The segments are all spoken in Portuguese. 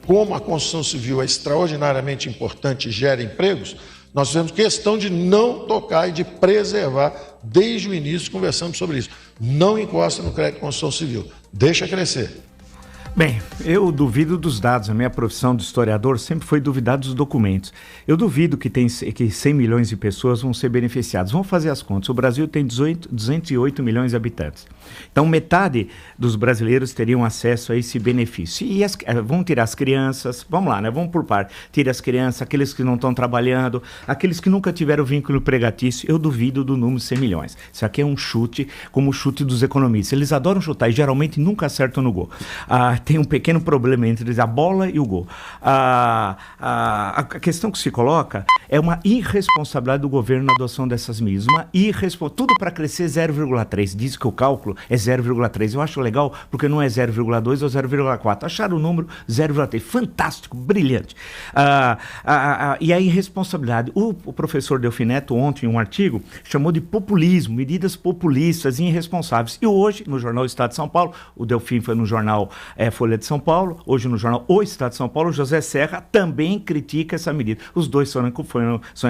como a construção civil é extraordinariamente importante e gera empregos, nós fizemos questão de não tocar e de preservar, desde o início conversamos sobre isso. Não encosta no crédito de construção civil, deixa crescer. Bem, eu duvido dos dados. A minha profissão de historiador sempre foi duvidar dos documentos. Eu duvido que 100 milhões de pessoas vão ser beneficiadas. Vamos fazer as contas. O Brasil tem 208 milhões de habitantes. Então, metade dos brasileiros teriam acesso a esse benefício. E vão tirar as crianças, vamos lá, né? Vamos por parte. Tira as crianças, aqueles que não estão trabalhando, aqueles que nunca tiveram vínculo empregatício. Eu duvido do número de 100 milhões. Isso aqui é um chute, como o chute dos economistas. Eles adoram chutar e geralmente nunca acertam no gol. Tem um pequeno problema entre a bola e o gol. A questão que se coloca é uma irresponsabilidade do governo na adoção dessas medidas. Tudo para crescer 0,3. Diz que o cálculo é 0,3. Eu acho legal porque não é 0,2 ou 0,4. Acharam o número 0,3. Fantástico, brilhante. E a irresponsabilidade. O professor Delfim Neto, ontem, em um artigo, chamou de populismo, medidas populistas e irresponsáveis. E hoje, no jornal Estado de São Paulo, o Delfim foi no jornal Folha de São Paulo, hoje no jornal O Estado de São Paulo, José Serra também critica essa medida. Os dois são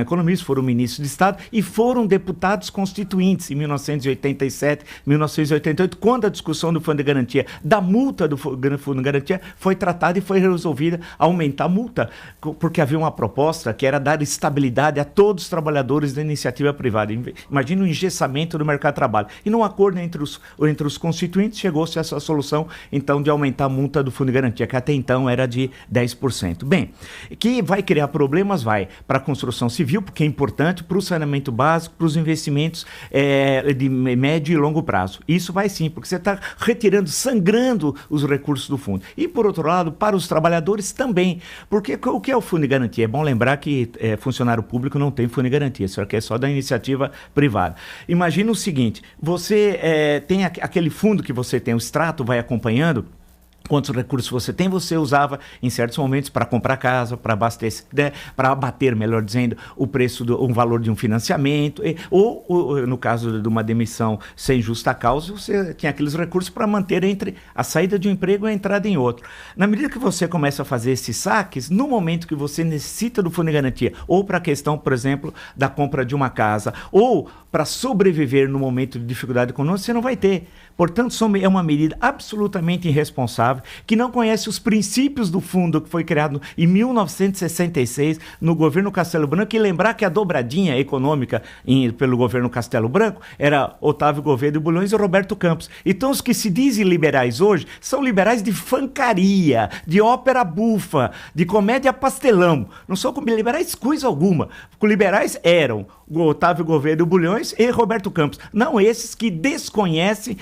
economistas, foram ministros de Estado e foram deputados constituintes em 1987, 1988, quando a discussão do Fundo de Garantia, da multa do Fundo de Garantia, foi tratada e foi resolvida aumentar a multa, porque havia uma proposta que era dar estabilidade a todos os trabalhadores da iniciativa privada. Imagina o engessamento do mercado de trabalho. E num acordo entre os constituintes, chegou-se a essa solução, então, de aumentar a multa do Fundo de Garantia, que até então era de 10%. Bem, que vai criar problemas, vai para a construção civil, porque é importante, para o saneamento básico, para os investimentos de médio e longo prazo. Isso vai sim, porque você está retirando, sangrando os recursos do fundo. E, por outro lado, para os trabalhadores também, porque o que é o Fundo de Garantia? É bom lembrar que funcionário público não tem Fundo de Garantia, isso aqui é só da iniciativa privada. Imagina o seguinte, você tem aquele fundo que você tem, o extrato vai acompanhando, quantos recursos você tem, você usava em certos momentos para comprar casa, para abastecer, né, para abater, melhor dizendo, o preço, o valor de um financiamento, ou no caso de uma demissão sem justa causa, você tinha aqueles recursos para manter entre a saída de um emprego e a entrada em outro. Na medida que você começa a fazer esses saques, no momento que você necessita do Fundo de Garantia, ou para a questão, por exemplo, da compra de uma casa, ou para sobreviver no momento de dificuldade econômica, você não vai ter. Portanto, é uma medida absolutamente irresponsável, que não conhece os princípios do fundo que foi criado em 1966 no governo Castelo Branco, e lembrar que a dobradinha econômica pelo governo Castelo Branco era Otávio Gouveia de Bulhões e Roberto Campos. Então os que se dizem liberais hoje são liberais de fancaria, de ópera bufa, de comédia pastelão. Não são liberais coisa alguma. Liberais eram o Otávio Gouveia de Bulhões e Roberto Campos. Não esses que desconhecem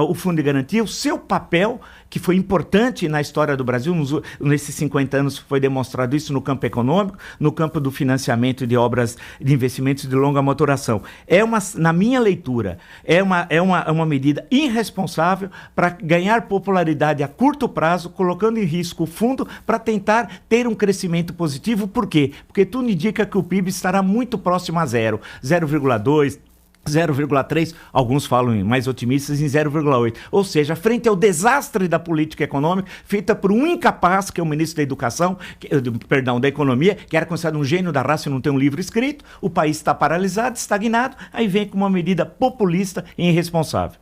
o Fundo de Garantia, o seu papel, que foi importante na história do Brasil, nesses 50 anos foi demonstrado isso no campo econômico, no campo do financiamento de obras de investimentos de longa maturação. Na minha leitura, é uma medida irresponsável para ganhar popularidade a curto prazo, colocando em risco o fundo para tentar ter um crescimento positivo. Por quê? Porque tudo indica que o PIB estará muito próximo a zero, 0,2%, 0,3, alguns falam mais otimistas em 0,8. Ou seja, frente ao desastre da política econômica, feita por um incapaz, que é o ministro da Economia, que era considerado um gênio da raça e não tem um livro escrito, o país está paralisado, estagnado, aí vem com uma medida populista e irresponsável.